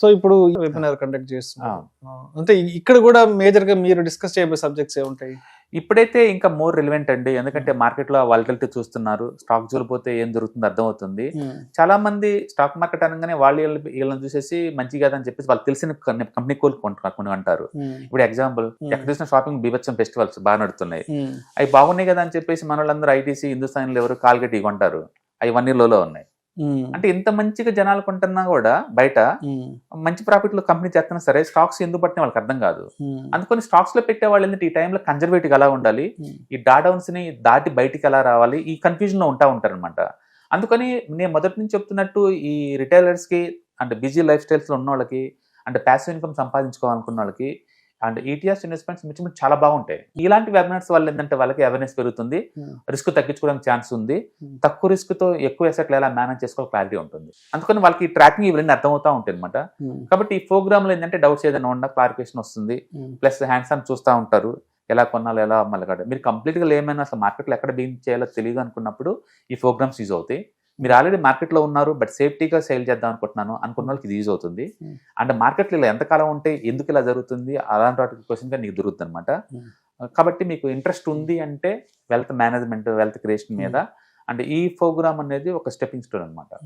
So ఇప్పుడు webinar conduct చేస్తున్నారు. ఆ. అంటే ఇక్కడ కూడా మేజర్ గా మీరు డిస్కస్ చేయబోయే సబ్జెక్ట్స్ ఏముంటాయి? ఇప్పుడైతే ఇంకా మోర్ రిలవెంట్ అండి, ఎందుకంటే మార్కెట్ లో వాలటిలిటీ చూస్తున్నారు, స్టాక్ జోలిపోతే ఏం జరుగుతుందో అర్థమవుతుంది. చాలా మంది స్టాక్ మార్కెట్ అనగానే వీళ్ళని చూసేసి మంచి కాదని చెప్పేసి వాళ్ళు తెలిసిన కంపెనీ కొన్ని అంటారు. ఇప్పుడు ఎగ్జాంపుల్ ఎక్కడ చూసిన షాపింగ్ బీభత్సం ఫెస్టివల్స్ బాగా నడుస్తున్నాయి, అవి బాగున్నాయి కదా అని చెప్పేసి మన వాళ్ళందరూ ఐటీసీ హిందుస్థాన్ ఎవరు కాల్గేట్ కొంటారు, అవి 1 year లోలో ఉన్నాయి. అంటే ఇంత మంచిగా జనాలు కొంటున్నా కూడా బయట మంచి ప్రాఫిట్ లో కంపెనీ చేస్తున్నా సరే స్టాక్స్ ఎందుకు పట్టిన వాళ్ళకి అర్థం కాదు. అందుకని స్టాక్స్ లో పెట్టే వాళ్ళు ఏంటంటే ఈ టైంలో కన్జర్వేటివ్ ఎలా ఉండాలి, ఈ డాడౌన్స్ ని దాటి బయటికి ఎలా రావాలి, ఈ కన్ఫ్యూజన్ లో ఉంటారు అనమాట. అందుకని నేను మొదటి నుంచి చెప్తున్నట్టు ఈ రిటైలర్స్ కి అంటే బిజీ లైఫ్ స్టైల్స్ లో ఉన్న వాళ్ళకి అంటే ప్యాసివ్ ఇన్కమ్ సంపాదించుకోవాలనుకున్న వాళ్ళకి అండ్ ఈటీఎస్ ఇన్వెస్ట్మెంట్స్ చాలా బాగుంటాయి. ఇలాంటి వెబినార్స్ వల్ల ఏంటంటే వాళ్ళకి అవేర్నెస్ పెరుగుతుంది, రిస్క్ తగ్గించుకోవడానికి ఛాన్స్ ఉంది, తక్కువ రిస్క్ తో ఎక్కువ అసెట్లు ఎలా మేనేజ్ చేసుకోవాలి క్లారిటీ ఉంటుంది. అందుకని వాళ్ళకి ట్రాకింగ్ ఇవన్నీ అర్థమవుతా ఉంటాయి అనమాట. కాబట్టి ఈ ప్రోగ్రామ్ లో ఏంటంటే డౌట్స్ ఏదైనా ఉన్నా క్లారిఫికేషన్ వస్తుంది, ప్లస్ హ్యాండ్స్ ఆన్ చూస్తూ ఉంటారు ఎలా కొనాలి ఎలా అమ్మాలి కాదు. మీరు కంప్లీట్ గా ఏమైనా అసలు మార్కెట్లో ఎక్కడ బీన్ చేయాలో తెలియదు అనుకున్నప్పుడు ఈ ప్రోగ్రామ్స్ యూజ్ అవుతాయి. మీరు ఆల్రెడీ మార్కెట్లో ఉన్నారు బట్ సేఫ్టీగా సేల్ చేద్దాం అనుకుంటున్నాను అనుకున్న వాళ్ళకి ఇది యూజ్ అవుతుంది. అంటే మార్కెట్లో ఇలా ఎంతకాలం ఉంటే ఎందుకు ఇలా జరుగుతుంది అలాంటి వాటి క్వశ్చన్గా నీకు దొరుకుతుంది అనమాట. కాబట్టి మీకు ఇంట్రెస్ట్ ఉంది అంటే వెల్త్ మేనేజ్మెంట్ వెల్త్ క్రియేషన్ మీద అంటే ఈ ప్రోగ్రామ్ అనేది ఒక స్టెప్పింగ్ స్టోన్ అనమాట.